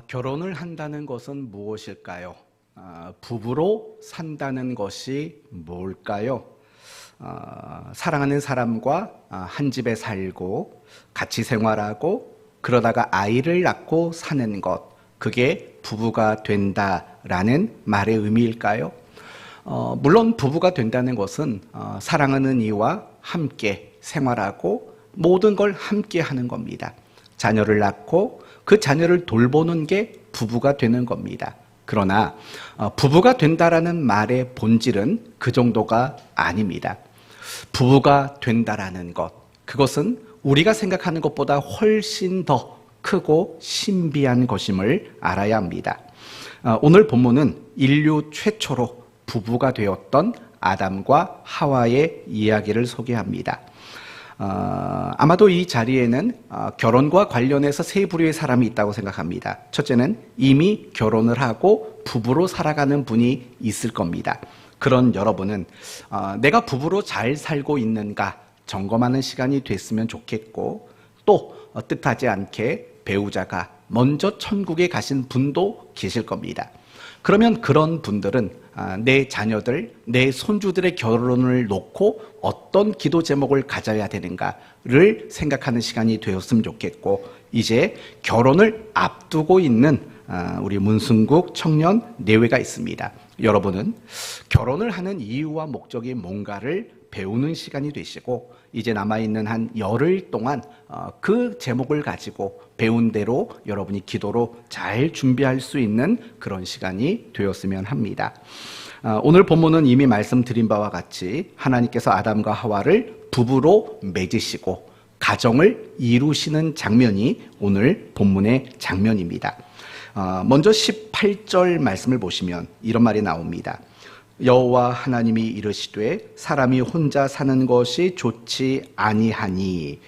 결혼을 한다는 것은 무엇일까요? 부부로 산다는 것이 뭘까요? 사랑하는 사람과 한 집에 살고 같이 생활하고 그러다가 아이를 낳고 사는 것, 그게 부부가 된다라는 말의 의미일까요? 물론 부부가 된다는 것은 사랑하는 이와 함께 생활하고 모든 걸 함께 하는 겁니다. 자녀를 낳고 그 자녀를 돌보는 게 부부가 되는 겁니다. 그러나 부부가 된다라는 말의 본질은 그 정도가 아닙니다. 부부가 된다라는 것, 그것은 우리가 생각하는 것보다 훨씬 더 크고 신비한 것임을 알아야 합니다. 오늘 본문은 인류 최초로 부부가 되었던 아담과 하와의 이야기를 소개합니다. 아마도 이 자리에는 결혼과 관련해서 세 부류의 사람이 있다고 생각합니다. 첫째는 이미 결혼을 하고 부부로 살아가는 분이 있을 겁니다. 그런 여러분은 내가 부부로 잘 살고 있는가 점검하는 시간이 됐으면 좋겠고, 또 뜻하지 않게 배우자가 먼저 천국에 가신 분도 계실 겁니다. 그러면 그런 분들은 내 자녀들, 내 손주들의 결혼을 놓고 어떤 기도 제목을 가져야 되는가를 생각하는 시간이 되었으면 좋겠고, 이제 결혼을 앞두고 있는 우리 문승국 청년 내외가 있습니다. 여러분은 결혼을 하는 이유와 목적이 뭔가를 배우는 시간이 되시고, 이제 남아있는 한 열흘 동안 그 제목을 가지고 배운 대로 여러분이 기도로 잘 준비할 수 있는 그런 시간이 되었으면 합니다. 오늘 본문은 이미 말씀드린 바와 같이 하나님께서 아담과 하와를 부부로 맺으시고 가정을 이루시는 장면이 오늘 본문의 장면입니다. 먼저 18절 말씀을 보시면 이런 말이 나옵니다. 여호와 하나님이 이르시되 사람이 혼자 사는 것이 좋지 아니하니.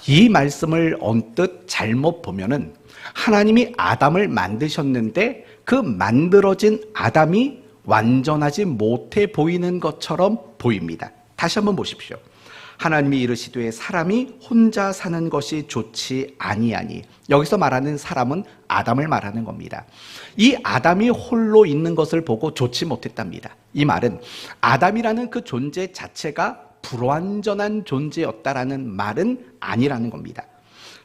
이 말씀을 언뜻 잘못 보면은 하나님이 아담을 만드셨는데 그 만들어진 아담이 완전하지 못해 보이는 것처럼 보입니다. 다시 한번 보십시오. 하나님이 이르시되 사람이 혼자 사는 것이 좋지 아니하니. 여기서 말하는 사람은 아담을 말하는 겁니다. 이 아담이 홀로 있는 것을 보고 좋지 못했답니다. 이 말은 아담이라는 그 존재 자체가 불완전한 존재였다라는 말은 아니라는 겁니다.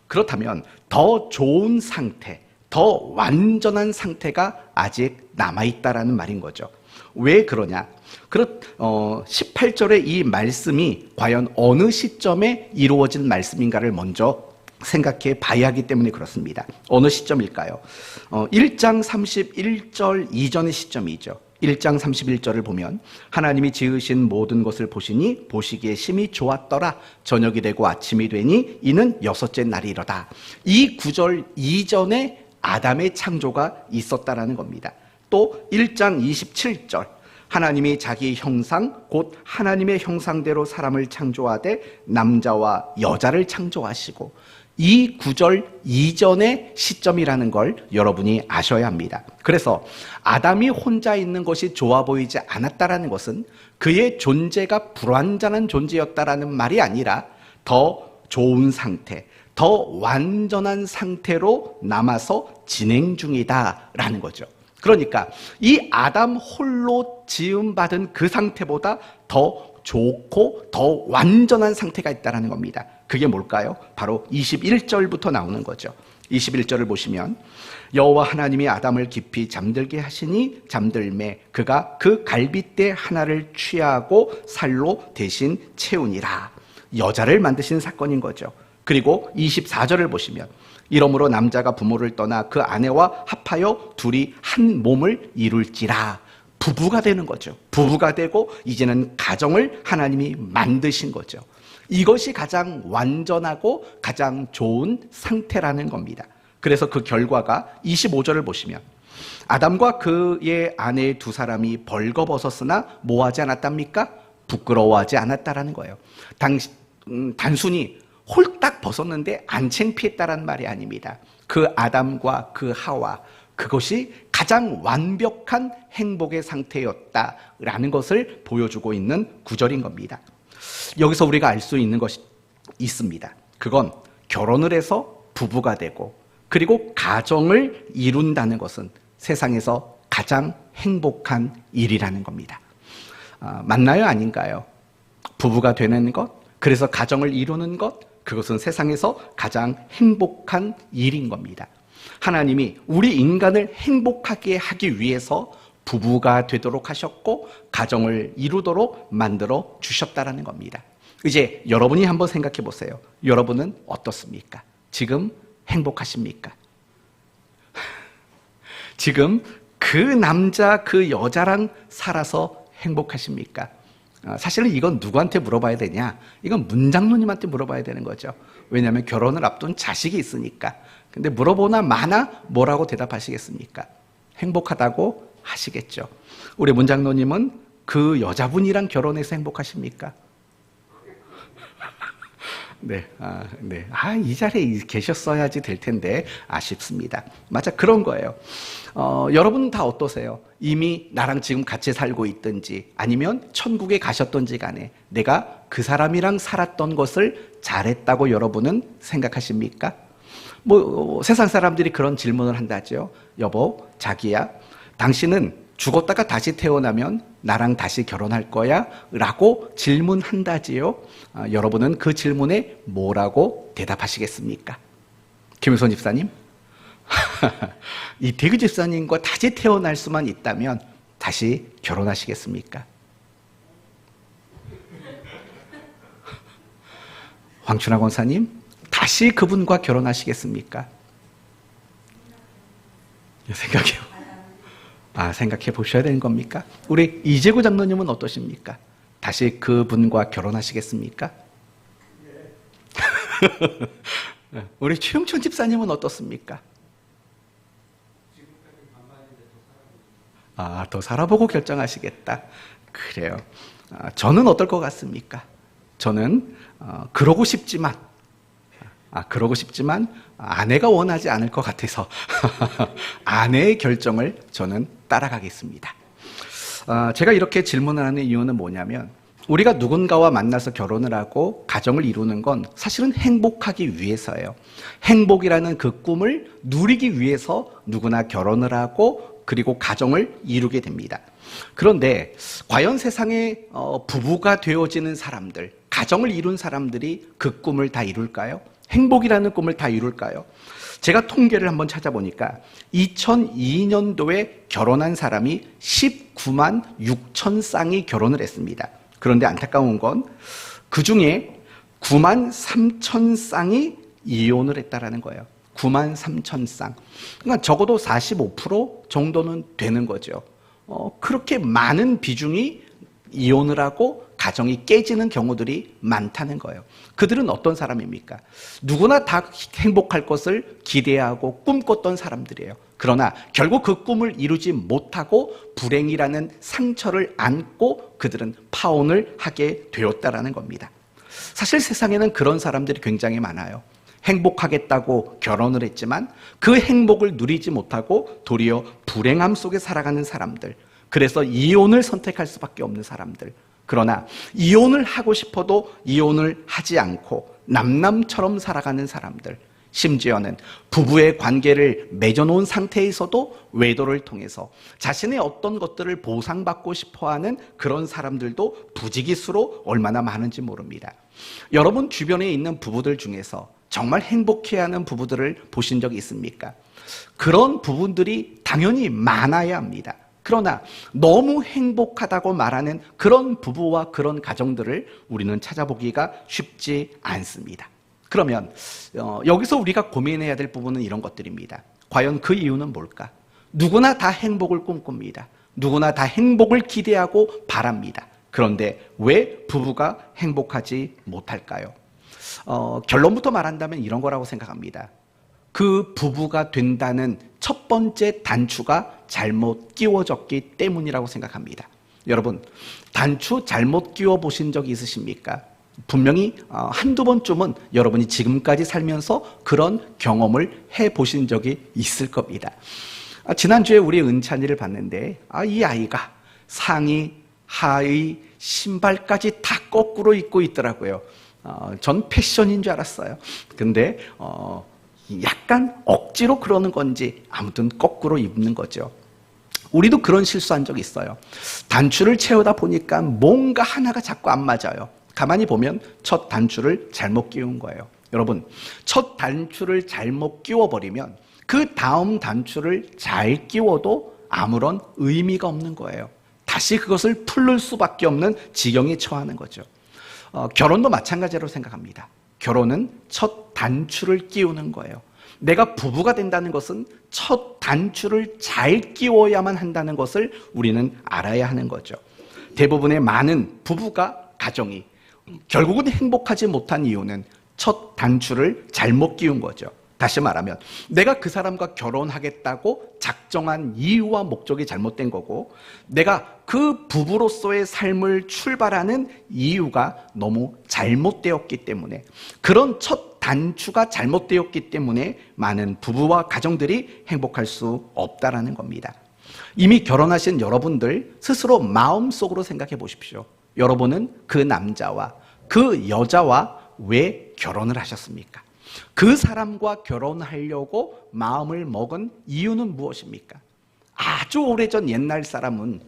그렇다면 더 좋은 상태, 더 완전한 상태가 아직 남아있다라는 말인 거죠. 왜 그러냐? 18절의 이 말씀이 과연 어느 시점에 이루어진 말씀인가를 먼저 생각해 봐야 하기 때문에 그렇습니다. 어느 시점일까요? 1장 31절 이전의 시점이죠. 1장 31절을 보면 하나님이 지으신 모든 것을 보시니 보시기에 심히 좋았더라. 저녁이 되고 아침이 되니 이는 여섯째 날이로다. 이 구절 이전에 아담의 창조가 있었다라는 겁니다. 또 1장 27절 하나님이 자기 형상 곧 하나님의 형상대로 사람을 창조하되 남자와 여자를 창조하시고, 이 구절 이전의 시점이라는 걸 여러분이 아셔야 합니다. 그래서 아담이 혼자 있는 것이 좋아 보이지 않았다라는 것은 그의 존재가 불완전한 존재였다라는 말이 아니라 더 좋은 상태, 더 완전한 상태로 남아서 진행 중이다라는 거죠. 그러니까 이 아담 홀로 지음받은 그 상태보다 더 좋고 더 완전한 상태가 있다는 겁니다. 그게 뭘까요? 바로 21절부터 나오는 거죠. 21절을 보시면 여호와 하나님이 아담을 깊이 잠들게 하시니 잠들매 그가 그 갈빗대 하나를 취하고 살로 대신 채우니라. 여자를 만드신 사건인 거죠. 그리고 24절을 보시면 이러므로 남자가 부모를 떠나 그 아내와 합하여 둘이 한 몸을 이룰지라. 부부가 되는 거죠. 부부가 되고 이제는 가정을 하나님이 만드신 거죠. 이것이 가장 완전하고 가장 좋은 상태라는 겁니다. 그래서 그 결과가 25절을 보시면 아담과 그의 아내 두 사람이 벌거벗었으나 뭐하지 않았답니까? 부끄러워하지 않았다라는 거예요. 단순히 홀딱 벗었는데 안 창피했다라는 말이 아닙니다. 그 아담과 그 하와, 그것이 가장 완벽한 행복의 상태였다라는 것을 보여주고 있는 구절인 겁니다. 여기서 우리가 알 수 있는 것이 있습니다. 그건 결혼을 해서 부부가 되고 그리고 가정을 이룬다는 것은 세상에서 가장 행복한 일이라는 겁니다. 맞나요? 아닌가요? 부부가 되는 것, 그래서 가정을 이루는 것, 그것은 세상에서 가장 행복한 일인 겁니다. 하나님이 우리 인간을 행복하게 하기 위해서 부부가 되도록 하셨고 가정을 이루도록 만들어 주셨다라는 겁니다. 이제 여러분이 한번 생각해 보세요. 여러분은 어떻습니까? 지금 행복하십니까? 지금 그 남자, 그 여자랑 살아서 행복하십니까? 사실은 이건 누구한테 물어봐야 되냐? 이건 문장로님한테 물어봐야 되는 거죠. 왜냐하면 결혼을 앞둔 자식이 있으니까. 근데 물어보나 마나 뭐라고 대답하시겠습니까? 행복하다고 하시겠죠. 우리 문장로님은 그 여자분이랑 결혼해서 행복하십니까? 네, 이 자리에 계셨어야지 될 텐데 아쉽습니다. 맞아, 그런 거예요. 여러분 다 어떠세요? 이미 나랑 지금 같이 살고 있든지 아니면 천국에 가셨던지 간에 내가 그 사람이랑 살았던 것을 잘했다고 여러분은 생각하십니까? 세상 사람들이 그런 질문을 한다죠. 여보, 자기야, 당신은 죽었다가 다시 태어나면 나랑 다시 결혼할 거야? 라고 질문한다지요. 여러분은 그 질문에 뭐라고 대답하시겠습니까? 김효선 집사님? 이태규 집사님과 다시 태어날 수만 있다면 다시 결혼하시겠습니까? 황춘하 권사님? 다시 그분과 결혼하시겠습니까? 생각해 보셔야 되는 겁니까? 우리 이재구 장로님은 어떠십니까? 다시 그분과 결혼하시겠습니까? 우리 최용천 집사님은 어떻습니까? 더 살아보고 결정하시겠다. 그래요. 저는 어떨 것 같습니까? 저는 그러고 싶지만 아내가 원하지 않을 것 같아서 아내의 결정을 저는 따라가겠습니다. 제가 이렇게 질문을 하는 이유는 뭐냐면 우리가 누군가와 만나서 결혼을 하고 가정을 이루는 건 사실은 행복하기 위해서예요. 행복이라는 그 꿈을 누리기 위해서 누구나 결혼을 하고 그리고 가정을 이루게 됩니다. 그런데 과연 세상에 부부가 되어지는 사람들, 가정을 이룬 사람들이 그 꿈을 다 이룰까요? 행복이라는 꿈을 다 이룰까요? 제가 통계를 한번 찾아보니까 2002년도에 결혼한 사람이 19만 6천 쌍이 결혼을 했습니다. 그런데 안타까운 건 그중에 9만 3천 쌍이 이혼을 했다라는 거예요. 9만 3천 쌍. 그러니까 적어도 45% 정도는 되는 거죠. 그렇게 많은 비중이 이혼을 하고 가정이 깨지는 경우들이 많다는 거예요. 그들은 어떤 사람입니까? 누구나 다 행복할 것을 기대하고 꿈꿨던 사람들이에요. 그러나 결국 그 꿈을 이루지 못하고 불행이라는 상처를 안고 그들은 파혼을 하게 되었다라는 겁니다. 사실 세상에는 그런 사람들이 굉장히 많아요. 행복하겠다고 결혼을 했지만 그 행복을 누리지 못하고 도리어 불행함 속에 살아가는 사람들, 그래서 이혼을 선택할 수밖에 없는 사람들, 그러나 이혼을 하고 싶어도 이혼을 하지 않고 남남처럼 살아가는 사람들, 심지어는 부부의 관계를 맺어놓은 상태에서도 외도를 통해서 자신의 어떤 것들을 보상받고 싶어하는 그런 사람들도 부지기수로 얼마나 많은지 모릅니다. 여러분 주변에 있는 부부들 중에서 정말 행복해하는 부부들을 보신 적이 있습니까? 그런 부분들이 당연히 많아야 합니다. 그러나 너무 행복하다고 말하는 그런 부부와 그런 가정들을 우리는 찾아보기가 쉽지 않습니다. 그러면 여기서 우리가 고민해야 될 부분은 이런 것들입니다. 과연 그 이유는 뭘까? 누구나 다 행복을 꿈꿉니다. 누구나 다 행복을 기대하고 바랍니다. 그런데 왜 부부가 행복하지 못할까요? 결론부터 말한다면 이런 거라고 생각합니다. 그 부부가 된다는 첫 번째 단추가 잘못 끼워졌기 때문이라고 생각합니다. 여러분, 단추 잘못 끼워 보신 적이 있으십니까? 분명히 한두 번쯤은 여러분이 지금까지 살면서 그런 경험을 해보신 적이 있을 겁니다. 지난주에 우리 은찬이를 봤는데 이 아이가 상의, 하의, 신발까지 다 거꾸로 입고 있더라고요. 전 패션인 줄 알았어요. 근데 약간 억지로 그러는 건지 아무튼 거꾸로 입는 거죠. 우리도 그런 실수한 적이 있어요. 단추를 채우다 보니까 뭔가 하나가 자꾸 안 맞아요. 가만히 보면 첫 단추를 잘못 끼운 거예요. 여러분, 첫 단추를 잘못 끼워버리면 그 다음 단추를 잘 끼워도 아무런 의미가 없는 거예요. 다시 그것을 풀을 수밖에 없는 지경에 처하는 거죠. 결혼도 마찬가지로 생각합니다. 결혼은 첫 단추를 끼우는 거예요. 내가 부부가 된다는 것은 첫 단추를 잘 끼워야만 한다는 것을 우리는 알아야 하는 거죠. 대부분의 많은 부부가 가정이 결국은 행복하지 못한 이유는 첫 단추를 잘못 끼운 거죠. 다시 말하면 내가 그 사람과 결혼하겠다고 작정한 이유와 목적이 잘못된 거고, 내가 그 부부로서의 삶을 출발하는 이유가 너무 잘못되었기 때문에, 그런 첫 단추가 잘못되었기 때문에 많은 부부와 가정들이 행복할 수 없다라는 겁니다. 이미 결혼하신 여러분들 스스로 마음속으로 생각해 보십시오. 여러분은 그 남자와 그 여자와 왜 결혼을 하셨습니까? 그 사람과 결혼하려고 마음을 먹은 이유는 무엇입니까? 아주 오래전 옛날 사람은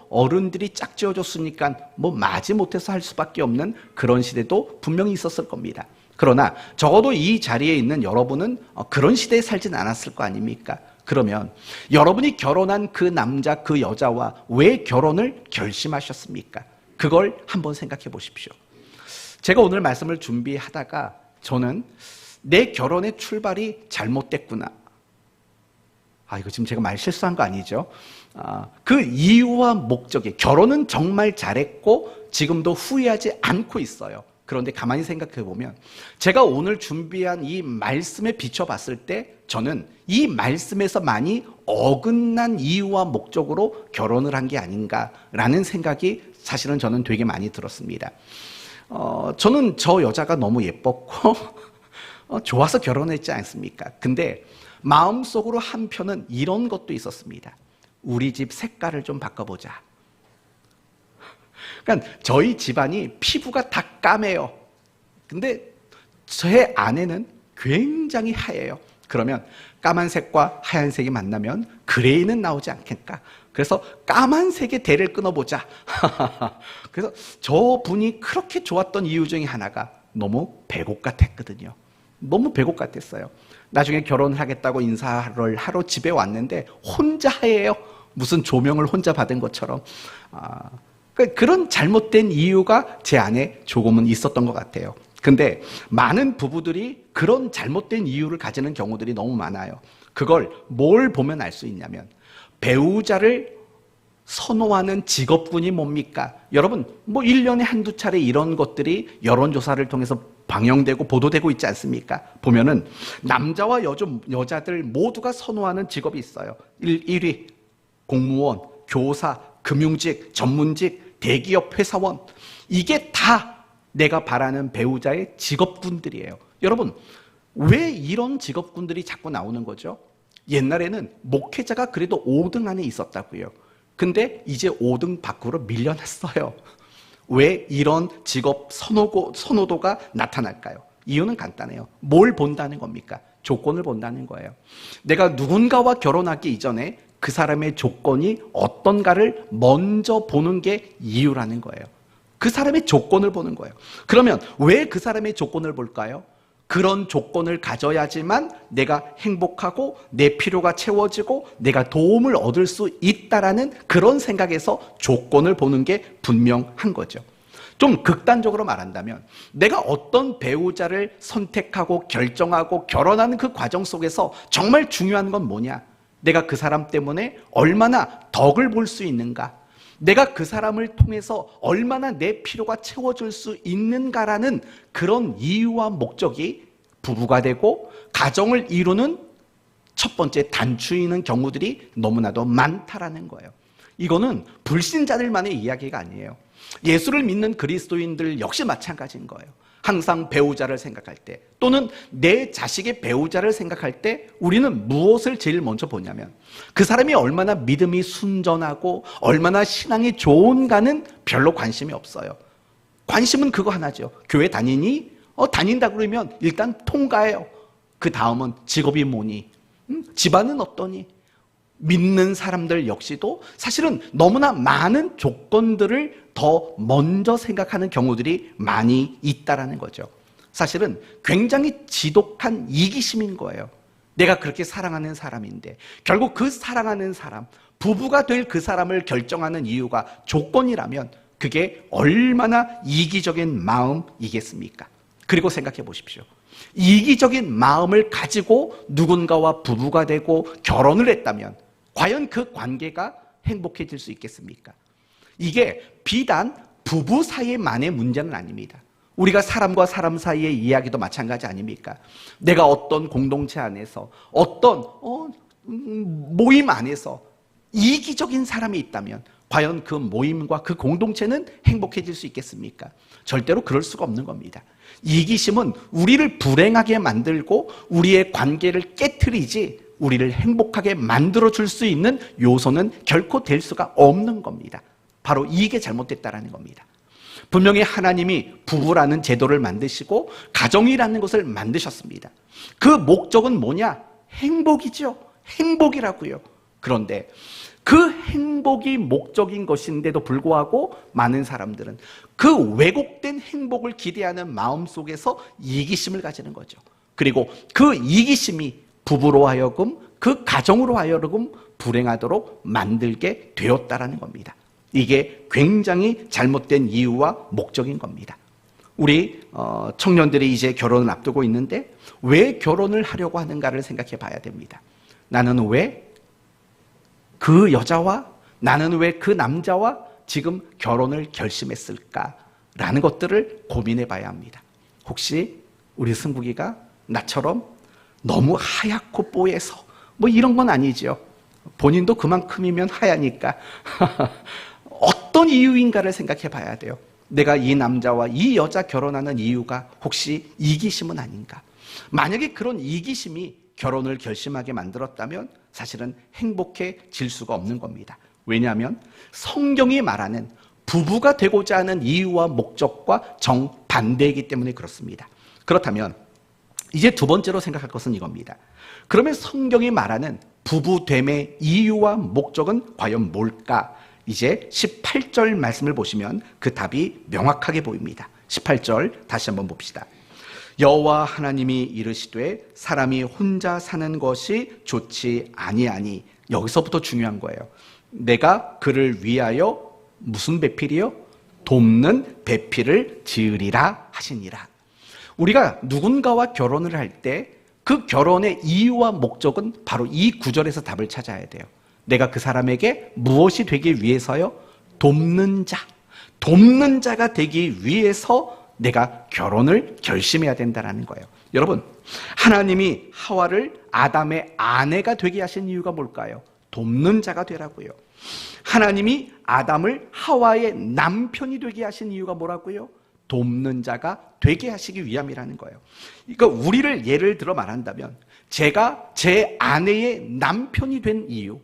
어른들이 짝지어줬으니까 마지 못해서 할 수밖에 없는 그런 시대도 분명히 있었을 겁니다. 그러나 적어도 이 자리에 있는 여러분은 그런 시대에 살진 않았을 거 아닙니까? 그러면 여러분이 결혼한 그 남자, 그 여자와 왜 결혼을 결심하셨습니까? 그걸 한번 생각해 보십시오. 제가 오늘 말씀을 준비하다가 저는 내 결혼의 출발이 잘못됐구나. 이거 지금 제가 말 실수한 거 아니죠? 그 이유와 목적이, 결혼은 정말 잘했고 지금도 후회하지 않고 있어요. 그런데 가만히 생각해 보면 제가 오늘 준비한 이 말씀에 비춰봤을 때 저는 이 말씀에서 많이 어긋난 이유와 목적으로 결혼을 한 게 아닌가라는 생각이 사실은 저는 되게 많이 들었습니다. 저는 저 여자가 너무 예뻤고 좋아서 결혼했지 않습니까? 근데 마음속으로 한편은 이런 것도 있었습니다. 우리 집 색깔을 좀 바꿔보자. 그러니까 저희 집안이 피부가 다 까매요. 근데 제 아내는 굉장히 하얘요. 그러면 까만색과 하얀색이 만나면 그레이는 나오지 않겠까? 그래서 까만색의 대를 끊어보자. 그래서 저분이 그렇게 좋았던 이유 중에 하나가 너무 배곡 같았거든요. 너무 배곡 같았어요. 나중에 결혼하겠다고 인사를 하러 집에 왔는데 혼자 하얘요. 무슨 조명을 혼자 받은 것처럼. 그런 잘못된 이유가 제 안에 조금은 있었던 것 같아요. 근데 많은 부부들이 그런 잘못된 이유를 가지는 경우들이 너무 많아요. 그걸 뭘 보면 알 수 있냐면, 배우자를 선호하는 직업군이 뭡니까? 여러분, 1년에 한두 차례 이런 것들이 여론조사를 통해서 방영되고 보도되고 있지 않습니까? 보면은 남자와 여자들 모두가 선호하는 직업이 있어요. 1위, 공무원, 교사, 금융직, 전문직, 대기업 회사원. 이게 다 내가 바라는 배우자의 직업군들이에요. 여러분, 왜 이런 직업군들이 자꾸 나오는 거죠? 옛날에는 목회자가 그래도 5등 안에 있었다고요. 근데 이제 5등 밖으로 밀려났어요. 왜 이런 직업 선호도가 나타날까요? 이유는 간단해요. 뭘 본다는 겁니까? 조건을 본다는 거예요. 내가 누군가와 결혼하기 이전에 그 사람의 조건이 어떤가를 먼저 보는 게 이유라는 거예요. 그 사람의 조건을 보는 거예요. 그러면 왜 그 사람의 조건을 볼까요? 그런 조건을 가져야지만 내가 행복하고 내 필요가 채워지고 내가 도움을 얻을 수 있다라는 그런 생각에서 조건을 보는 게 분명한 거죠. 좀 극단적으로 말한다면 내가 어떤 배우자를 선택하고 결정하고 결혼하는 그 과정 속에서 정말 중요한 건 뭐냐? 내가 그 사람 때문에 얼마나 덕을 볼 수 있는가? 내가 그 사람을 통해서 얼마나 내 필요가 채워질 수 있는가라는 그런 이유와 목적이 부부가 되고 가정을 이루는 첫 번째 단추이는 경우들이 너무나도 많다라는 거예요. 이거는 불신자들만의 이야기가 아니에요. 예수를 믿는 그리스도인들 역시 마찬가지인 거예요. 항상 배우자를 생각할 때, 또는 내 자식의 배우자를 생각할 때 우리는 무엇을 제일 먼저 보냐면 그 사람이 얼마나 믿음이 순전하고 얼마나 신앙이 좋은가는 별로 관심이 없어요. 관심은 그거 하나죠. 교회 다니니? 다닌다 그러면 일단 통과해요. 그 다음은 직업이 뭐니? 집안은 어떠니? 믿는 사람들 역시도 사실은 너무나 많은 조건들을 더 먼저 생각하는 경우들이 많이 있다라는 거죠. 사실은 굉장히 지독한 이기심인 거예요. 내가 그렇게 사랑하는 사람인데 결국 그 사랑하는 사람, 부부가 될 그 사람을 결정하는 이유가 조건이라면 그게 얼마나 이기적인 마음이겠습니까? 그리고 생각해 보십시오. 이기적인 마음을 가지고 누군가와 부부가 되고 결혼을 했다면 과연 그 관계가 행복해질 수 있겠습니까? 이게 비단 부부 사이만의 문제는 아닙니다. 우리가 사람과 사람 사이의 이야기도 마찬가지 아닙니까? 내가 어떤 공동체 안에서 어떤 모임 안에서 이기적인 사람이 있다면 과연 그 모임과 그 공동체는 행복해질 수 있겠습니까? 절대로 그럴 수가 없는 겁니다. 이기심은 우리를 불행하게 만들고 우리의 관계를 깨트리지 우리를 행복하게 만들어줄 수 있는 요소는 결코 될 수가 없는 겁니다. 바로 이게 잘못됐다는 겁니다. 분명히 하나님이 부부라는 제도를 만드시고 가정이라는 것을 만드셨습니다. 그 목적은 뭐냐? 행복이죠. 행복이라고요. 그런데 그 행복이 목적인 것인데도 불구하고 많은 사람들은 그 왜곡된 행복을 기대하는 마음속에서 이기심을 가지는 거죠. 그리고 그 이기심이 부부로 하여금 그 가정으로 하여금 불행하도록 만들게 되었다라는 겁니다. 이게 굉장히 잘못된 이유와 목적인 겁니다. 우리 청년들이 이제 결혼을 앞두고 있는데 왜 결혼을 하려고 하는가를 생각해 봐야 됩니다. 나는 왜 그 여자와 나는 왜 그 남자와 지금 결혼을 결심했을까라는 것들을 고민해 봐야 합니다. 혹시 우리 승국이가 나처럼 너무 하얗고 뽀해서 뭐 이런 건 아니죠. 본인도 그만큼이면 하얘니까 어떤 이유인가를 생각해 봐야 돼요. 내가 이 남자와 이 여자 결혼하는 이유가 혹시 이기심은 아닌가? 만약에 그런 이기심이 결혼을 결심하게 만들었다면 사실은 행복해질 수가 없는 겁니다. 왜냐하면 성경이 말하는 부부가 되고자 하는 이유와 목적과 정반대이기 때문에 그렇습니다. 그렇다면 이제 두 번째로 생각할 것은 이겁니다. 그러면 성경이 말하는 부부됨의 이유와 목적은 과연 뭘까? 이제 18절 말씀을 보시면 그 답이 명확하게 보입니다. 18절 다시 한번 봅시다. 여호와 하나님이 이르시되 사람이 혼자 사는 것이 좋지 아니하니. 여기서부터 중요한 거예요. 내가 그를 위하여 무슨 배필이요? 돕는 배필을 지으리라 하시니라. 우리가 누군가와 결혼을 할 때 그 결혼의 이유와 목적은 바로 이 구절에서 답을 찾아야 돼요. 내가 그 사람에게 무엇이 되기 위해서요? 돕는 자. 돕는 자가 되기 위해서 내가 결혼을 결심해야 된다는 거예요. 여러분, 하나님이 하와를 아담의 아내가 되게 하신 이유가 뭘까요? 돕는 자가 되라고요. 하나님이 아담을 하와의 남편이 되게 하신 이유가 뭐라고요? 돕는 자가 되게 하시기 위함이라는 거예요. 그러니까 우리를 예를 들어 말한다면 제가 제 아내의 남편이 된 이유,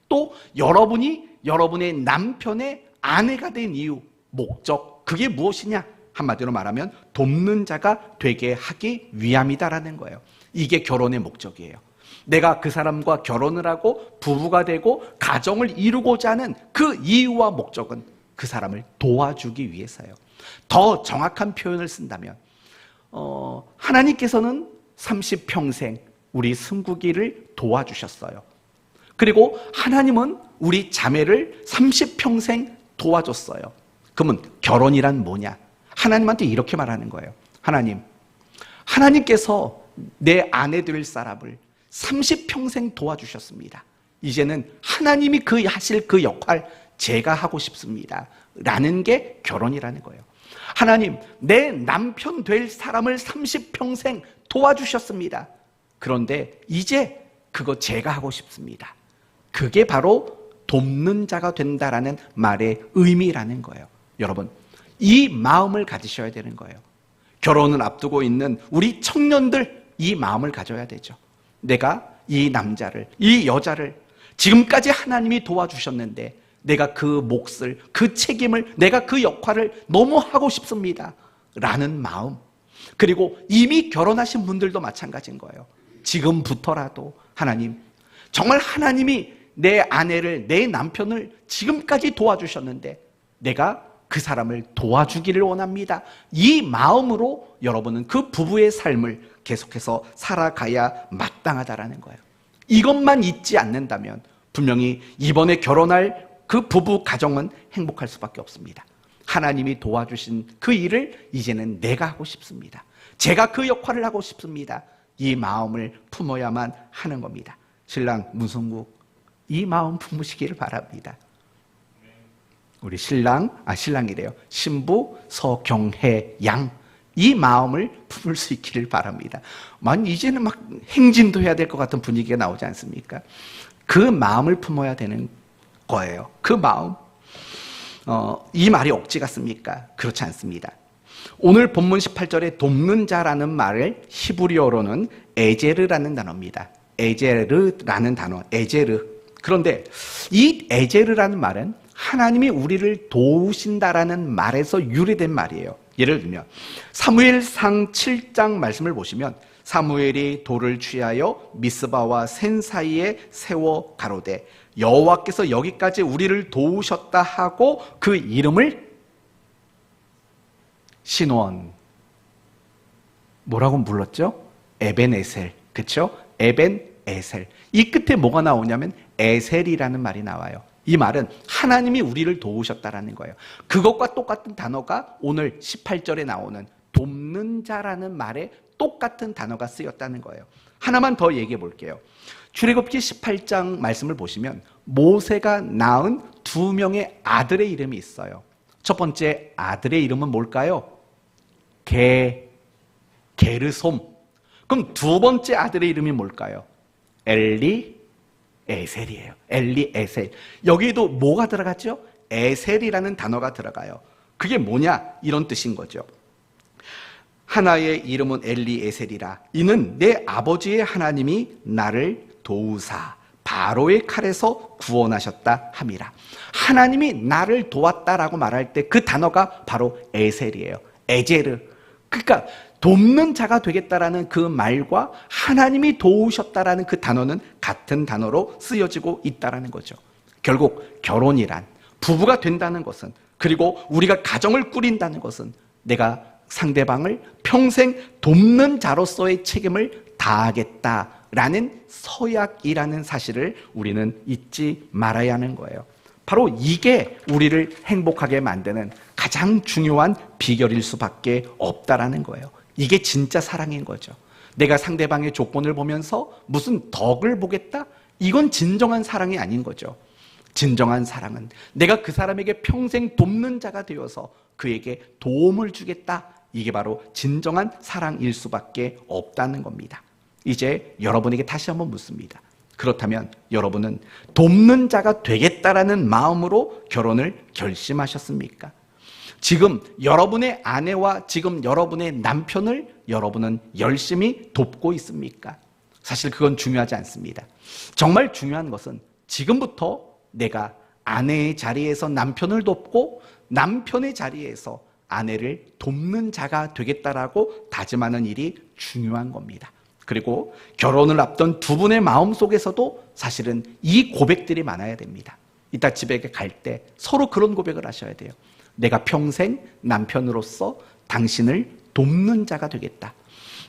또 여러분이 여러분의 남편의 아내가 된 이유, 목적, 그게 무엇이냐? 한마디로 말하면 돕는 자가 되게 하기 위함이다라는 거예요. 이게 결혼의 목적이에요. 내가 그 사람과 결혼을 하고 부부가 되고 가정을 이루고자 하는 그 이유와 목적은 그 사람을 도와주기 위해서요. 더 정확한 표현을 쓴다면 하나님께서는 30평생 우리 승국이를 도와주셨어요. 그리고 하나님은 우리 자매를 30평생 도와줬어요. 그러면 결혼이란 뭐냐? 하나님한테 이렇게 말하는 거예요. 하나님께서 내 아내 될 사람을 30평생 도와주셨습니다. 이제는 하나님이 하실 그 역할 제가 하고 싶습니다. 라는 게 결혼이라는 거예요. 하나님, 내 남편 될 사람을 30평생 도와주셨습니다. 그런데 이제 그거 제가 하고 싶습니다. 그게 바로 돕는 자가 된다라는 말의 의미라는 거예요. 여러분, 이 마음을 가지셔야 되는 거예요. 결혼을 앞두고 있는 우리 청년들, 이 마음을 가져야 되죠. 내가 이 남자를, 이 여자를 지금까지 하나님이 도와주셨는데 내가 그 몫을, 그 책임을, 내가 그 역할을 너무 하고 싶습니다 라는 마음. 그리고 이미 결혼하신 분들도 마찬가지인 거예요. 지금부터라도 하나님, 정말 하나님이 내 아내를, 내 남편을 지금까지 도와주셨는데 내가 그 사람을 도와주기를 원합니다. 이 마음으로 여러분은 그 부부의 삶을 계속해서 살아가야 마땅하다라는 거예요. 이것만 잊지 않는다면 분명히 이번에 결혼할 그 부부 가정은 행복할 수밖에 없습니다. 하나님이 도와주신 그 일을 이제는 내가 하고 싶습니다. 제가 그 역할을 하고 싶습니다. 이 마음을 품어야만 하는 겁니다. 신랑 문성국, 이 마음 품으시기를 바랍니다. 우리 신랑이래요. 신부 서경혜 양, 이 마음을 품을 수 있기를 바랍니다. 이제는 막 행진도 해야 될 것 같은 분위기가 나오지 않습니까? 그 마음을 품어야 되는 거예요. 그 마음. 이 말이 억지 같습니까? 그렇지 않습니다. 오늘 본문 18절에 돕는 자라는 말을 히브리어로는 에제르라는 단어입니다. 에제르라는 단어, 에제르. 그런데 이 에제르라는 말은 하나님이 우리를 도우신다라는 말에서 유래된 말이에요. 예를 들면 사무엘상 7장 말씀을 보시면 사무엘이 돌을 취하여 미스바와 센 사이에 세워 가로되 여호와께서 여기까지 우리를 도우셨다 하고 그 이름을 신원, 뭐라고 불렀죠? 에벤에셀. 그렇죠? 에벤에셀. 이 끝에 뭐가 나오냐면 에셀이라는 말이 나와요. 이 말은 하나님이 우리를 도우셨다라는 거예요. 그것과 똑같은 단어가 오늘 18절에 나오는 돕는 자라는 말에 똑같은 단어가 쓰였다는 거예요. 하나만 더 얘기해 볼게요. 출애굽기 18장 말씀을 보시면 모세가 낳은 2명의 아들의 이름이 있어요. 첫 번째 아들의 이름은 뭘까요? 게르솜. 그럼 두 번째 아들의 이름이 뭘까요? 엘리에셀이에요. 엘리에셀. 여기도 뭐가 들어갔죠? 에셀이라는 단어가 들어가요. 그게 뭐냐? 이런 뜻인 거죠. 하나의 이름은 엘리에셀이라. 이는 내 아버지의 하나님이 나를 도우사 바로의 칼에서 구원하셨다 함이라. 하나님이 나를 도왔다라고 말할 때 그 단어가 바로 에셀이에요. 에제르. 그러니까 돕는 자가 되겠다라는 그 말과 하나님이 도우셨다라는 그 단어는 같은 단어로 쓰여지고 있다라는 거죠. 결국 결혼이란, 부부가 된다는 것은, 그리고 우리가 가정을 꾸린다는 것은 내가 상대방을 평생 돕는 자로서의 책임을 다하겠다라는 서약이라는 사실을 우리는 잊지 말아야 하는 거예요. 바로 이게 우리를 행복하게 만드는 가장 중요한 비결일 수밖에 없다라는 거예요. 이게 진짜 사랑인 거죠. 내가 상대방의 조건을 보면서 무슨 덕을 보겠다? 이건 진정한 사랑이 아닌 거죠. 진정한 사랑은 내가 그 사람에게 평생 돕는 자가 되어서 그에게 도움을 주겠다. 이게 바로 진정한 사랑일 수밖에 없다는 겁니다. 이제 여러분에게 다시 한번 묻습니다. 그렇다면 여러분은 돕는 자가 되겠다라는 마음으로 결혼을 결심하셨습니까? 지금 여러분의 아내와 지금 여러분의 남편을 여러분은 열심히 돕고 있습니까? 사실 그건 중요하지 않습니다. 정말 중요한 것은 지금부터 내가 아내의 자리에서 남편을 돕고 남편의 자리에서 아내를 돕는 자가 되겠다라고 다짐하는 일이 중요한 겁니다. 그리고 결혼을 앞둔 두 분의 마음속에서도 사실은 이 고백들이 많아야 됩니다. 이따 집에 갈 때 서로 그런 고백을 하셔야 돼요. 내가 평생 남편으로서 당신을 돕는 자가 되겠다.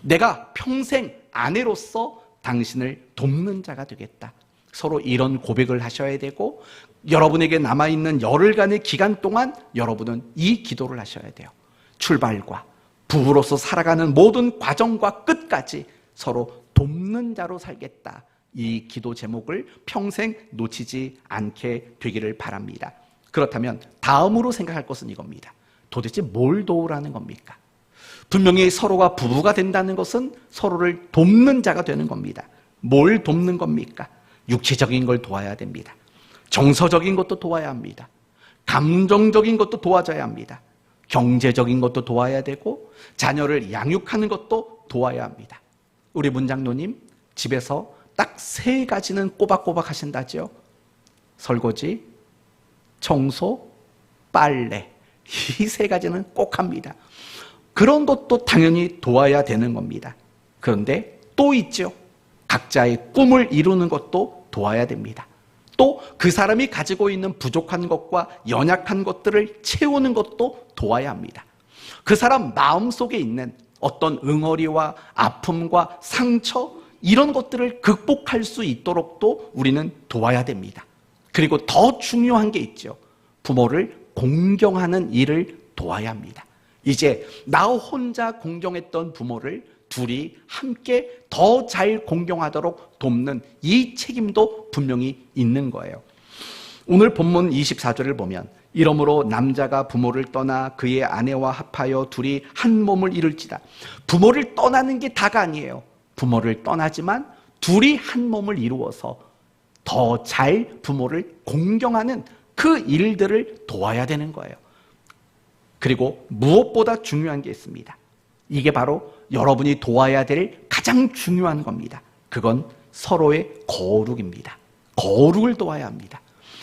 내가 평생 아내로서 당신을 돕는 자가 되겠다. 서로 이런 고백을 하셔야 되고, 여러분에게 남아있는 열흘간의 기간 동안 여러분은 이 기도를 하셔야 돼요. 출발과 부부로서 살아가는 모든 과정과 끝까지 서로 돕는 자로 살겠다. 이 기도 제목을 평생 놓치지 않게 되기를 바랍니다. 그렇다면 다음으로 생각할 것은 이겁니다. 도대체 뭘 도우라는 겁니까? 분명히 서로가 부부가 된다는 것은 서로를 돕는 자가 되는 겁니다. 뭘 돕는 겁니까? 육체적인 걸 도와야 됩니다. 정서적인 것도 도와야 합니다. 감정적인 것도 도와줘야 합니다. 경제적인 것도 도와야 되고 자녀를 양육하는 것도 도와야 합니다. 우리 문장로님 집에서 딱 3가지는 꼬박꼬박 하신다죠. 설거지, 청소, 빨래. 이 3가지는 꼭 합니다. 그런 것도 당연히 도와야 되는 겁니다. 그런데 또 있죠. 각자의 꿈을 이루는 것도 도와야 됩니다. 또 그 사람이 가지고 있는 부족한 것과 연약한 것들을 채우는 것도 도와야 합니다. 그 사람 마음속에 있는 어떤 응어리와 아픔과 상처, 이런 것들을 극복할 수 있도록도 우리는 도와야 됩니다. 그리고 더 중요한 게 있죠. 부모를 공경하는 일을 도와야 합니다. 이제 나 혼자 공경했던 부모를 둘이 함께 더 잘 공경하도록 돕는 이 책임도 분명히 있는 거예요. 오늘 본문 24절을 보면 이러므로 남자가 부모를 떠나 그의 아내와 합하여 둘이 한 몸을 이룰지라. 부모를 떠나는 게 다가 아니에요. 부모를 떠나지만 둘이 한 몸을 이루어서 더 잘 부모를 공경하는 그 일들을 도와야 되는 거예요. 그리고 무엇보다 중요한 게 있습니다. 이게 바로 여러분이 도와야 될 가장 중요한 겁니다. 그건 서로의 거룩입니다. 거룩을 도와야 합니다.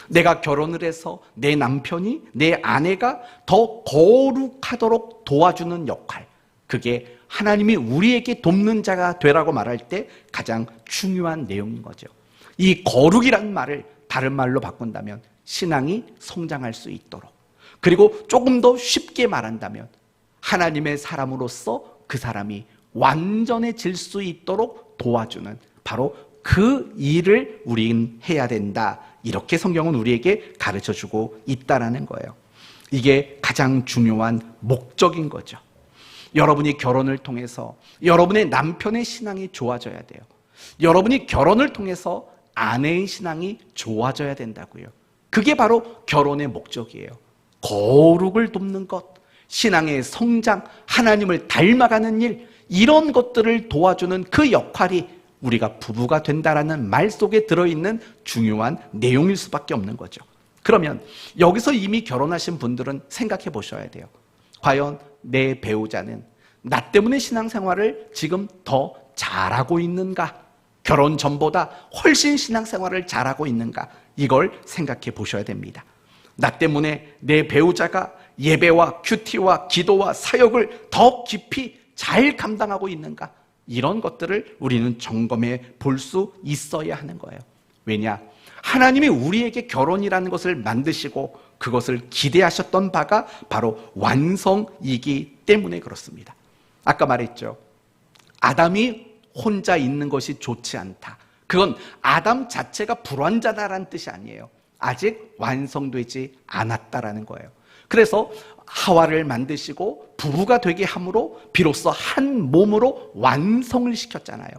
내가 결혼을 해서 내 남편이, 내 아내가 더 거룩하도록 도와주는 역할, 그게 하나님이 우리에게 돕는 자가 되라고 말할 때 가장 중요한 내용인 거죠. 이 거룩이라는 말을 다른 말로 바꾼다면 신앙이 성장할 수 있도록, 그리고 조금 더 쉽게 말한다면 하나님의 사람으로서 그 사람이 완전해질 수 있도록 도와주는 바로 그 일을 우린 해야 된다. 이렇게 성경은 우리에게 가르쳐주고 있다라는 거예요. 이게 가장 중요한 목적인 거죠. 여러분이 결혼을 통해서 여러분의 남편의 신앙이 좋아져야 돼요. 여러분이 결혼을 통해서 아내의 신앙이 좋아져야 된다고요. 그게 바로 결혼의 목적이에요. 거룩을 돕는 것, 신앙의 성장, 하나님을 닮아가는 일, 이런 것들을 도와주는 그 역할이 우리가 부부가 된다라는 말 속에 들어있는 중요한 내용일 수밖에 없는 거죠. 그러면 여기서 이미 결혼하신 분들은 생각해 보셔야 돼요. 과연 내 배우자는 나 때문에 신앙생활을 지금 더 잘하고 있는가? 결혼 전보다 훨씬 신앙생활을 잘하고 있는가? 이걸 생각해 보셔야 됩니다. 나 때문에 내 배우자가 예배와 큐티와 기도와 사역을 더 깊이 잘 감당하고 있는가? 이런 것들을 우리는 점검해 볼 수 있어야 하는 거예요. 왜냐? 하나님이 우리에게 결혼이라는 것을 만드시고 그것을 기대하셨던 바가 바로 완성이기 때문에 그렇습니다. 아까 말했죠. 아담이 혼자 있는 것이 좋지 않다. 그건 아담 자체가 불완전하다는 뜻이 아니에요. 아직 완성되지 않았다라는 거예요. 그래서 하와를 만드시고 부부가 되게 함으로 비로소 한 몸으로 완성을 시켰잖아요.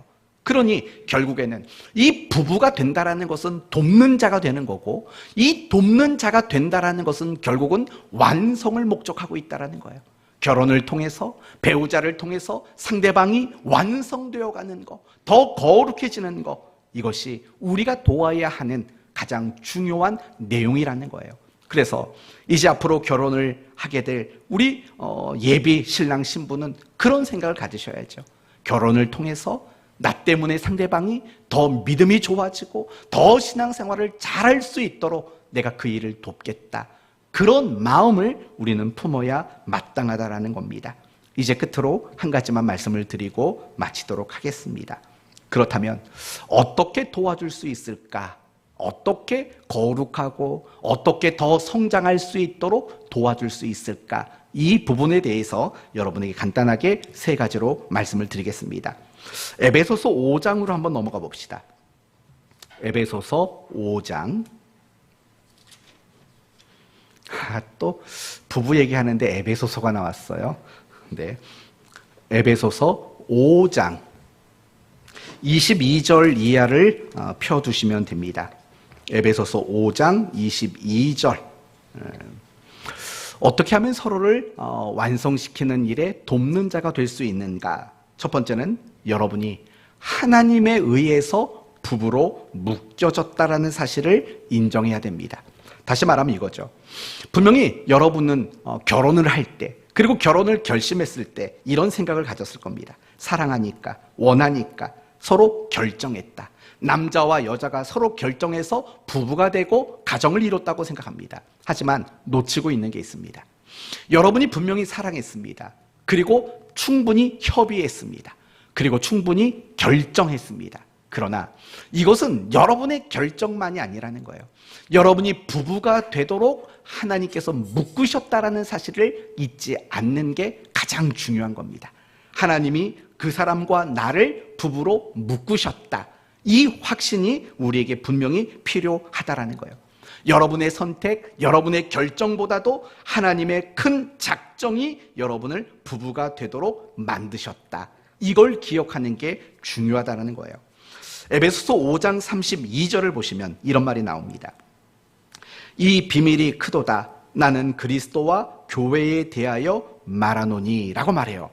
그러니 결국에는 이 부부가 된다라는 것은 돕는 자가 되는 거고, 이 돕는 자가 된다라는 것은 결국은 완성을 목적하고 있다라는 거예요. 결혼을 통해서, 배우자를 통해서 상대방이 완성되어 가는 것, 더 거룩해지는 것, 이것이 우리가 도와야 하는 가장 중요한 내용이라는 거예요. 그래서 이제 앞으로 결혼을 하게 될 우리 예비 신랑 신부는 그런 생각을 가지셔야죠. 결혼을 통해서 나 때문에 상대방이 더 믿음이 좋아지고 더 신앙생활을 잘할 수 있도록 내가 그 일을 돕겠다. 그런 마음을 우리는 품어야 마땅하다라는 겁니다. 이제 끝으로 한 가지만 말씀을 드리고 마치도록 하겠습니다. 그렇다면 어떻게 도와줄 수 있을까? 어떻게 거룩하고 어떻게 더 성장할 수 있도록 도와줄 수 있을까? 이 부분에 대해서 여러분에게 간단하게 세 가지로 말씀을 드리겠습니다. 에베소서 5장으로 한번 넘어가 봅시다. 에베소서 5장. 또 부부 얘기하는데 에베소서가 나왔어요. 네. 에베소서 5장 22절 이하를 펴두시면 됩니다. 에베소서 5장 22절. 어떻게 하면 서로를 완성시키는 일에 돕는 자가 될 수 있는가? 첫 번째는 여러분이 하나님에 의해서 부부로 묶여졌다라는 사실을 인정해야 됩니다. 다시 말하면 이거죠. 분명히 여러분은 결혼을 할 때, 그리고 결혼을 결심했을 때 이런 생각을 가졌을 겁니다. 사랑하니까, 원하니까 서로 결정했다. 남자와 여자가 서로 결정해서 부부가 되고 가정을 이뤘다고 생각합니다. 하지만 놓치고 있는 게 있습니다. 여러분이 분명히 사랑했습니다. 그리고 충분히 협의했습니다. 그리고 충분히 결정했습니다. 그러나 이것은 여러분의 결정만이 아니라는 거예요. 여러분이 부부가 되도록 하나님께서 묶으셨다라는 사실을 잊지 않는 게 가장 중요한 겁니다. 하나님이 그 사람과 나를 부부로 묶으셨다. 이 확신이 우리에게 분명히 필요하다라는 거예요. 여러분의 선택, 여러분의 결정보다도 하나님의 큰 작정이 여러분을 부부가 되도록 만드셨다. 이걸 기억하는 게 중요하다는 거예요. 에베소서 5장 32절을 보시면 이런 말이 나옵니다. 이 비밀이 크도다. 나는 그리스도와 교회에 대하여 말하노니 라고 말해요.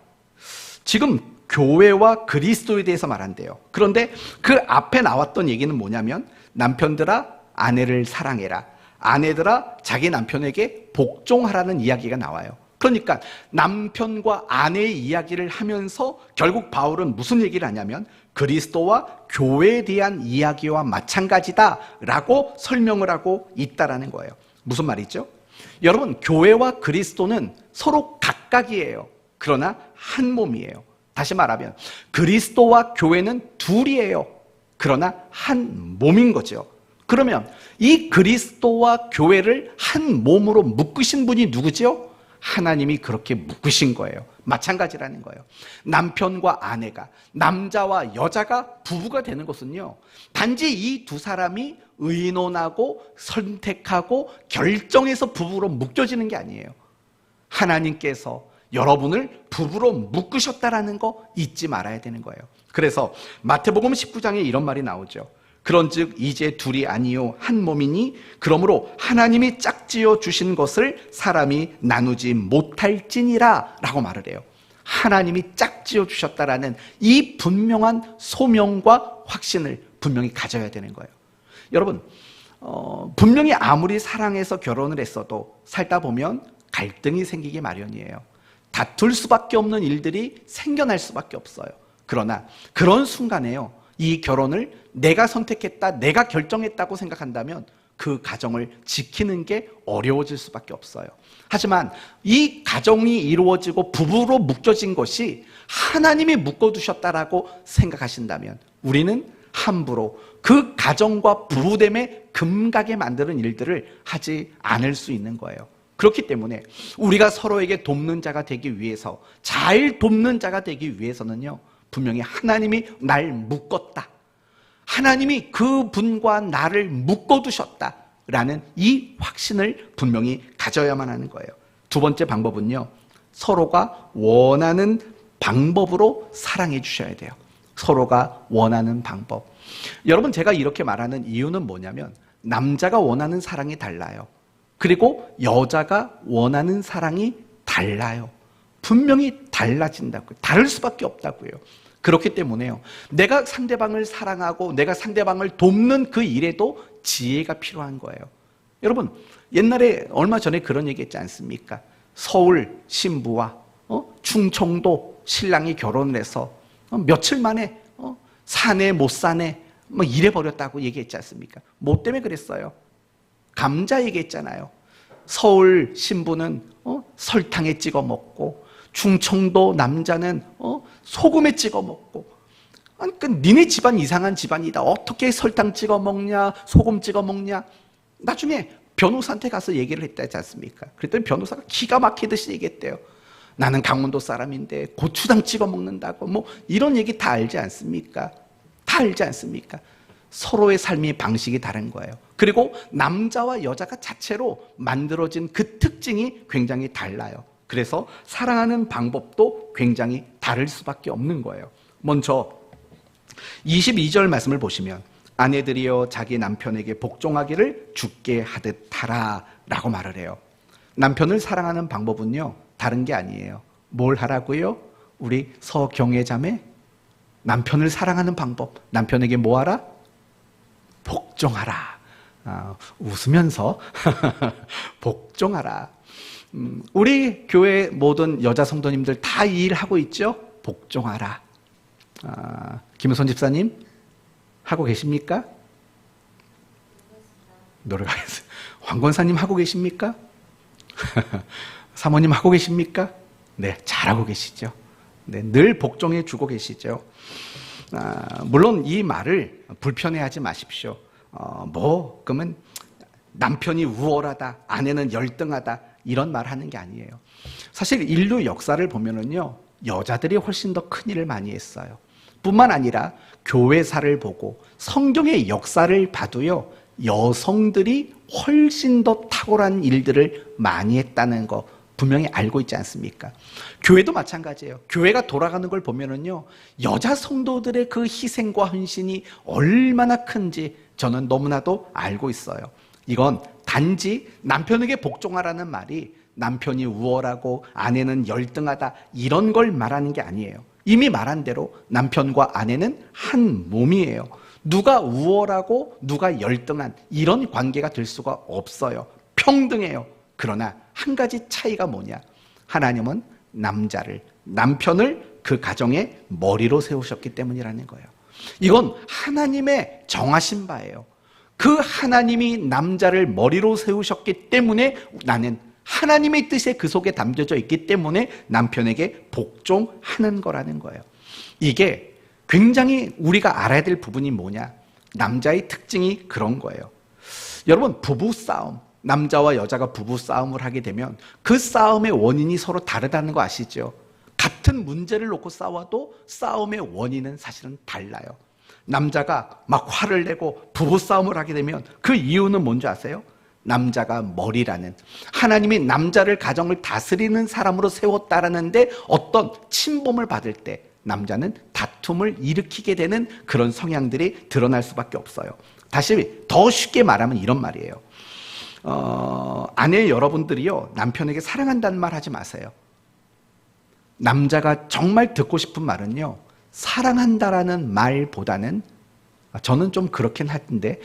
지금 교회와 그리스도에 대해서 말한대요. 그런데 그 앞에 나왔던 얘기는 뭐냐면 남편들아 아내를 사랑해라. 아내들아 자기 남편에게 복종하라는 이야기가 나와요. 그러니까 남편과 아내의 이야기를 하면서 결국 바울은 무슨 얘기를 하냐면 그리스도와 교회에 대한 이야기와 마찬가지다라고 설명을 하고 있다라는 거예요. 무슨 말이죠? 여러분, 교회와 그리스도는 서로 각각이에요. 그러나 한 몸이에요. 다시 말하면 그리스도와 교회는 둘이에요. 그러나 한 몸인 거죠. 그러면 이 그리스도와 교회를 한 몸으로 묶으신 분이 누구죠? 하나님이 그렇게 묶으신 거예요. 마찬가지라는 거예요. 남편과 아내가, 남자와 여자가 부부가 되는 것은요, 단지 이 두 사람이 의논하고 선택하고 결정해서 부부로 묶여지는 게 아니에요. 하나님께서 여러분을 부부로 묶으셨다라는 거 잊지 말아야 되는 거예요. 그래서 마태복음 19장에 이런 말이 나오죠. 그런즉 이제 둘이 아니요 한 몸이니 그러므로 하나님이 짝지어 주신 것을 사람이 나누지 못할지니라 라고 말을 해요. 하나님이 짝지어 주셨다라는 이 분명한 소명과 확신을 분명히 가져야 되는 거예요. 여러분, 분명히 아무리 사랑해서 결혼을 했어도 살다 보면 갈등이 생기기 마련이에요. 다툴 수밖에 없는 일들이 생겨날 수밖에 없어요. 그러나 그런 순간에요, 이 결혼을 내가 선택했다, 내가 결정했다고 생각한다면 그 가정을 지키는 게 어려워질 수밖에 없어요. 하지만 이 가정이 이루어지고 부부로 묶여진 것이 하나님이 묶어두셨다라고 생각하신다면 우리는 함부로 그 가정과 부부됨에 금가게 만드는 일들을 하지 않을 수 있는 거예요. 그렇기 때문에 우리가 서로에게 돕는 자가 되기 위해서, 잘 돕는 자가 되기 위해서는요, 분명히 하나님이 날 묶었다, 하나님이 그분과 나를 묶어두셨다라는 이 확신을 분명히 가져야만 하는 거예요. 두 번째 방법은요, 서로가 원하는 방법으로 사랑해 주셔야 돼요. 서로가 원하는 방법. 여러분, 제가 이렇게 말하는 이유는 뭐냐면 남자가 원하는 사랑이 달라요. 그리고 여자가 원하는 사랑이 달라요. 분명히 달라진다고요. 다를 수밖에 없다고요. 그렇기 때문에요, 내가 상대방을 사랑하고 내가 상대방을 돕는 그 일에도 지혜가 필요한 거예요. 여러분, 옛날에 얼마 전에 그런 얘기 했지 않습니까? 서울 신부와 충청도 신랑이 결혼을 해서 며칠 만에 사내 못 사내 뭐 이래버렸다고 얘기했지 않습니까? 뭐 때문에 그랬어요? 감자 얘기했잖아요. 서울 신부는 설탕에 찍어 먹고 충청도 남자는 소금에 찍어 먹고, 그러니까 니네 집안 이상한 집안이다. 어떻게 설탕 찍어 먹냐, 소금 찍어 먹냐. 나중에 변호사한테 가서 얘기를 했다지 않습니까? 그랬더니 변호사가 기가 막히듯이 얘기했대요. 나는 강원도 사람인데 고추장 찍어 먹는다고, 뭐 이런 얘기 다 알지 않습니까? 다 알지 않습니까? 서로의 삶의 방식이 다른 거예요. 그리고 남자와 여자가 자체로 만들어진 그 특징이 굉장히 달라요. 그래서 사랑하는 방법도 굉장히 다를 수밖에 없는 거예요. 먼저 22절 말씀을 보시면 아내들이여 자기 남편에게 복종하기를 주께 하듯 하라 라고 말을 해요. 남편을 사랑하는 방법은요, 다른 게 아니에요. 뭘 하라고요? 우리 서경애 자매, 남편을 사랑하는 방법, 남편에게 뭐 하라? 복종하라. 웃으면서 복종하라. 우리 교회 모든 여자 성도님들 다 이 일 하고 있죠? 복종하라. 김은선 집사님 하고 계십니까? 노력하겠어요. 황 권사님 하고 계십니까? 사모님 하고 계십니까? 네, 잘하고 계시죠. 네, 늘 복종해 주고 계시죠. 물론 이 말을 불편해하지 마십시오. 그러면 남편이 우월하다, 아내는 열등하다 이런 말 하는 게 아니에요. 사실 인류 역사를 보면은요, 여자들이 훨씬 더 큰 일을 많이 했어요. 뿐만 아니라 교회사를 보고 성경의 역사를 봐도요, 여성들이 훨씬 더 탁월한 일들을 많이 했다는 거 분명히 알고 있지 않습니까? 교회도 마찬가지예요. 교회가 돌아가는 걸 보면은요, 여자 성도들의 그 희생과 헌신이 얼마나 큰지 저는 너무나도 알고 있어요. 이건 단지 남편에게 복종하라는 말이 남편이 우월하고 아내는 열등하다 이런 걸 말하는 게 아니에요. 이미 말한 대로 남편과 아내는 한 몸이에요. 누가 우월하고 누가 열등한 이런 관계가 될 수가 없어요. 평등해요. 그러나 한 가지 차이가 뭐냐? 하나님은 남편을 그 가정의 머리로 세우셨기 때문이라는 거예요. 이건 하나님의 정하신 바예요. 그 하나님이 남자를 머리로 세우셨기 때문에 나는 하나님의 뜻에 그 속에 담겨져 있기 때문에 남편에게 복종하는 거라는 거예요. 이게 굉장히 우리가 알아야 될 부분이 뭐냐? 남자의 특징이 그런 거예요. 여러분, 부부싸움, 남자와 여자가 부부싸움을 하게 되면 그 싸움의 원인이 서로 다르다는 거 아시죠? 같은 문제를 놓고 싸워도 싸움의 원인은 사실은 달라요. 남자가 막 화를 내고 부부싸움을 하게 되면 그 이유는 뭔지 아세요? 남자가 머리라는, 하나님이 남자를 가정을 다스리는 사람으로 세웠다라는데 어떤 침범을 받을 때 남자는 다툼을 일으키게 되는 그런 성향들이 드러날 수밖에 없어요. 다시 더 쉽게 말하면 이런 말이에요. 아내 여러분들이요, 남편에게 사랑한다는 말 하지 마세요. 남자가 정말 듣고 싶은 말은요, 사랑한다라는 말보다는, 저는 좀 그렇긴 한데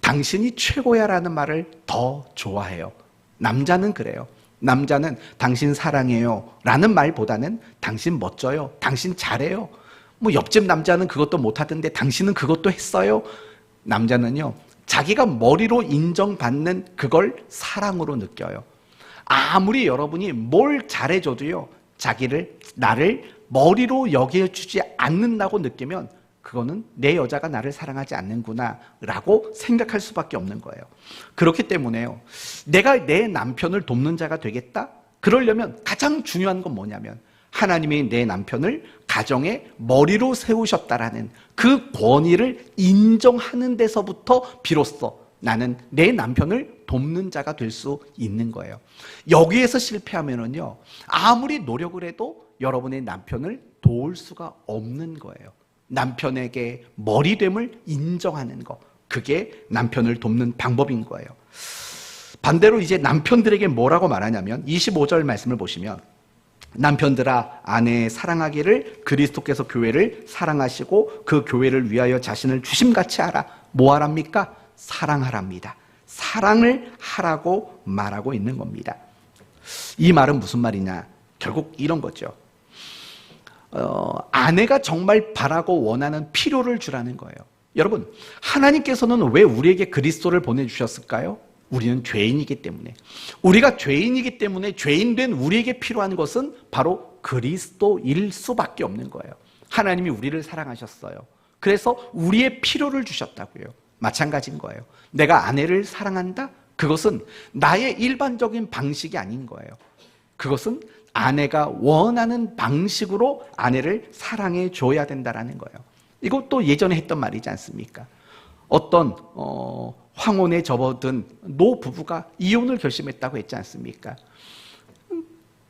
당신이 최고야라는 말을 더 좋아해요. 남자는 그래요. 남자는 당신 사랑해요 라는 말보다는 당신 멋져요, 당신 잘해요, 뭐 옆집 남자는 그것도 못하던데 당신은 그것도 했어요. 남자는요, 자기가 머리로 인정받는 그걸 사랑으로 느껴요. 아무리 여러분이 뭘 잘해줘도요, 나를 머리로 여겨주지 않는다고 느끼면 그거는 내 여자가 나를 사랑하지 않는구나 라고 생각할 수밖에 없는 거예요. 그렇기 때문에요, 내가 내 남편을 돕는 자가 되겠다? 그러려면 가장 중요한 건 뭐냐면 하나님이 내 남편을 가정의 머리로 세우셨다라는 그 권위를 인정하는 데서부터 비로소 나는 내 남편을 돕는 자가 될 수 있는 거예요. 여기에서 실패하면은요, 아무리 노력을 해도 여러분의 남편을 도울 수가 없는 거예요. 남편에게 머리됨을 인정하는 것, 그게 남편을 돕는 방법인 거예요. 반대로 이제 남편들에게 뭐라고 말하냐면 25절 말씀을 보시면, 남편들아 아내 사랑하기를 그리스도께서 교회를 사랑하시고 그 교회를 위하여 자신을 주심같이 하라. 뭐 하랍니까? 사랑하랍니다. 사랑을 하라고 말하고 있는 겁니다. 이 말은 무슨 말이냐? 결국 이런 거죠. 아내가 정말 바라고 원하는 필요를 주라는 거예요. 여러분, 하나님께서는 왜 우리에게 그리스도를 보내주셨을까요? 우리는 죄인이기 때문에. 우리가 죄인이기 때문에 죄인된 우리에게 필요한 것은 바로 그리스도일 수밖에 없는 거예요. 하나님이 우리를 사랑하셨어요. 그래서 우리의 필요를 주셨다고요. 마찬가지인 거예요. 내가 아내를 사랑한다? 그것은 나의 일반적인 방식이 아닌 거예요. 그것은 아내가 원하는 방식으로 아내를 사랑해 줘야 된다는 거예요. 이것도 예전에 했던 말이지 않습니까? 어떤 황혼에 접어든 노 부부가 이혼을 결심했다고 했지 않습니까?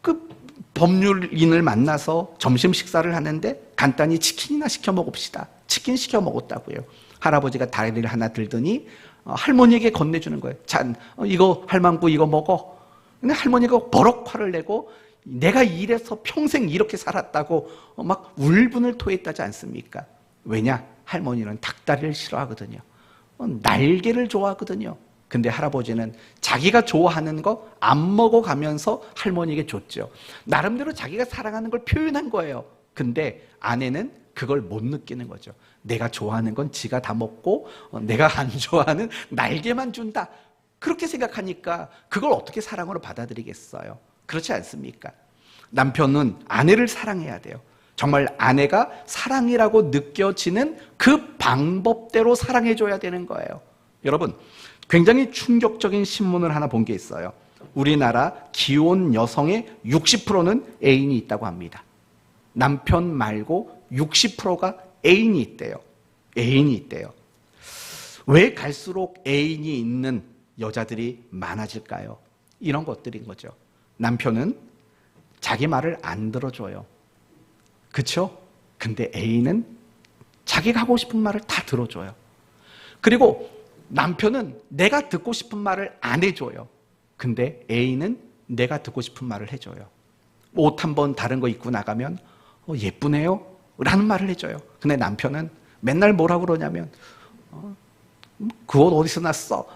그 법률인을 만나서 점심 식사를 하는데 간단히 치킨이나 시켜 먹읍시다. 치킨 시켜 먹었다고요. 할아버지가 다리를 하나 들더니 할머니에게 건네주는 거예요. 자, 이거 할망구 이거 먹어. 근데 할머니가 버럭 화를 내고 내가 이래서 평생 이렇게 살았다고 막 울분을 토했다지 않습니까? 왜냐? 할머니는 닭다리를 싫어하거든요. 날개를 좋아하거든요. 근데 할아버지는 자기가 좋아하는 거 안 먹어가면서 할머니에게 줬죠. 나름대로 자기가 사랑하는 걸 표현한 거예요. 근데 아내는 그걸 못 느끼는 거죠. 내가 좋아하는 건 지가 다 먹고 내가 안 좋아하는 날개만 준다. 그렇게 생각하니까 그걸 어떻게 사랑으로 받아들이겠어요? 그렇지 않습니까? 남편은 아내를 사랑해야 돼요. 정말 아내가 사랑이라고 느껴지는 그 방법대로 사랑해줘야 되는 거예요. 여러분, 굉장히 충격적인 신문을 하나 본 게 있어요. 우리나라 기혼 여성의 60%는 애인이 있다고 합니다. 남편 말고 60%가 애인이 있대요. 애인이 있대요. 왜 갈수록 애인이 있는 여자들이 많아질까요? 이런 것들인 거죠. 남편은 자기 말을 안 들어줘요. 그렇죠? 근데 애인은 자기가 하고 싶은 말을 다 들어줘요. 그리고 남편은 내가 듣고 싶은 말을 안 해줘요. 근데 애인은 내가 듣고 싶은 말을 해줘요. 옷 한번 다른 거 입고 나가면 예쁘네요 라는 말을 해줘요. 근데 남편은 맨날 뭐라고 그러냐면 그 옷 어디서 났어?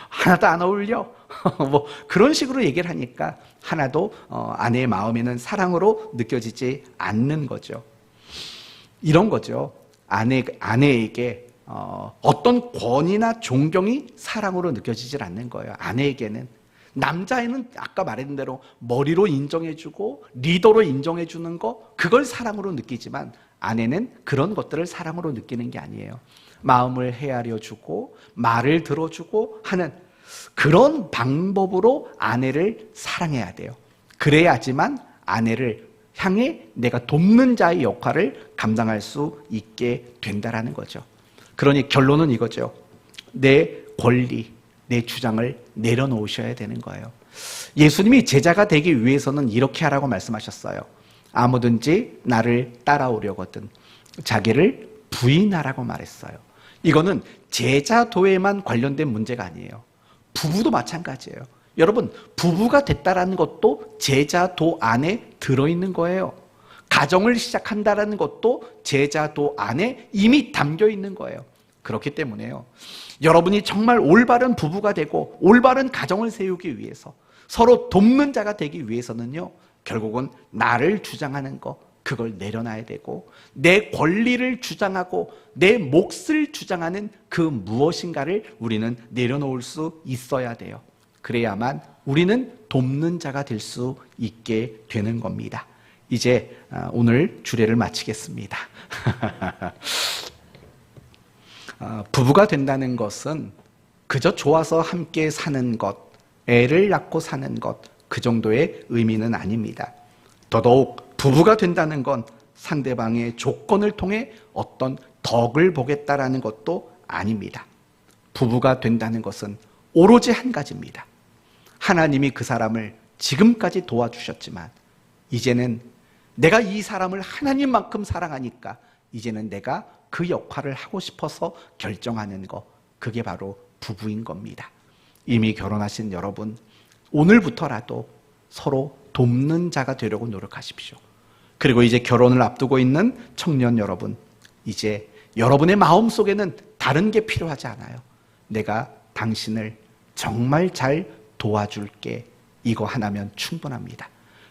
하나도 안 어울려? 뭐 그런 식으로 얘기를 하니까 하나도 아내의 마음에는 사랑으로 느껴지지 않는 거죠. 이런 거죠. 아내에게 어떤 권위나 존경이 사랑으로 느껴지질 않는 거예요. 아내에게는. 남자애는 아까 말했던 대로 머리로 인정해주고 리더로 인정해주는 거, 그걸 사랑으로 느끼지만 아내는 그런 것들을 사랑으로 느끼는 게 아니에요. 마음을 헤아려주고 말을 들어주고 하는 그런 방법으로 아내를 사랑해야 돼요. 그래야지만 아내를 향해 내가 돕는 자의 역할을 감당할 수 있게 된다라는 거죠. 그러니 결론은 이거죠. 내 권리, 내 주장을 내려놓으셔야 되는 거예요. 예수님이 제자가 되기 위해서는 이렇게 하라고 말씀하셨어요. 아무든지 나를 따라오려거든 자기를 부인하라고 말했어요. 이거는 제자도에만 관련된 문제가 아니에요. 부부도 마찬가지예요. 여러분, 부부가 됐다라는 것도 제자도 안에 들어있는 거예요. 가정을 시작한다라는 것도 제자도 안에 이미 담겨 있는 거예요. 그렇기 때문에요. 여러분이 정말 올바른 부부가 되고 올바른 가정을 세우기 위해서 서로 돕는 자가 되기 위해서는요. 결국은 나를 주장하는 거, 그걸 내려놔야 되고 내 권리를 주장하고 내 몫을 주장하는 그 무엇인가를 우리는 내려놓을 수 있어야 돼요. 그래야만 우리는 돕는 자가 될 수 있게 되는 겁니다. 이제 오늘 주례를 마치겠습니다. 부부가 된다는 것은 그저 좋아서 함께 사는 것, 애를 낳고 사는 것, 그 정도의 의미는 아닙니다. 더더욱 부부가 된다는 건 상대방의 조건을 통해 어떤 덕을 보겠다라는 것도 아닙니다. 부부가 된다는 것은 오로지 한 가지입니다. 하나님이 그 사람을 지금까지 도와주셨지만 이제는 내가 이 사람을 하나님만큼 사랑하니까 이제는 내가 그 역할을 하고 싶어서 결정하는 거, 그게 바로 부부인 겁니다. 이미 결혼하신 여러분, 오늘부터라도 서로 돕는 자가 되려고 노력하십시오. 그리고 이제 결혼을 앞두고 있는 청년 여러분, 이제 여러분의 마음속에는 다른 게 필요하지 않아요. 내가 당신을 정말 잘 도와줄게, 이거 하나면 충분합니다.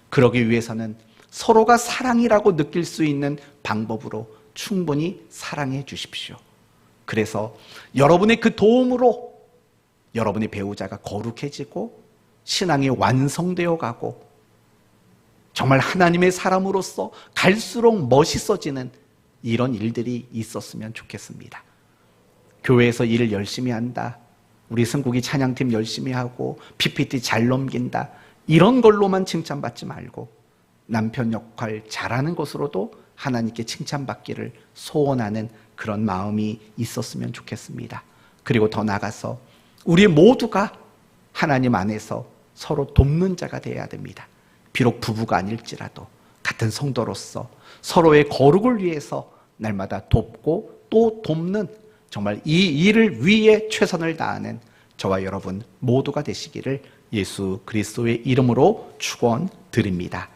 그러기 위해서는 서로가 사랑이라고 느낄 수 있는 방법으로 충분히 사랑해 주십시오. 그래서 여러분의 그 도움으로 여러분의 배우자가 거룩해지고 신앙이 완성되어 가고 정말 하나님의 사람으로서 갈수록 멋있어지는 이런 일들이 있었으면 좋겠습니다. 교회에서 일을 열심히 한다, 우리 승국이 찬양팀 열심히 하고 PPT 잘 넘긴다, 이런 걸로만 칭찬받지 말고 남편 역할 잘하는 것으로도 하나님께 칭찬받기를 소원하는 그런 마음이 있었으면 좋겠습니다. 그리고 더 나아가서 우리 모두가 하나님 안에서 서로 돕는 자가 되어야 됩니다. 비록 부부가 아닐지라도 같은 성도로서 서로의 거룩을 위해서 날마다 돕고 또 돕는, 정말 이 일을 위해 최선을 다하는 저와 여러분 모두가 되시기를 예수 그리스도의 이름으로 축원드립니다.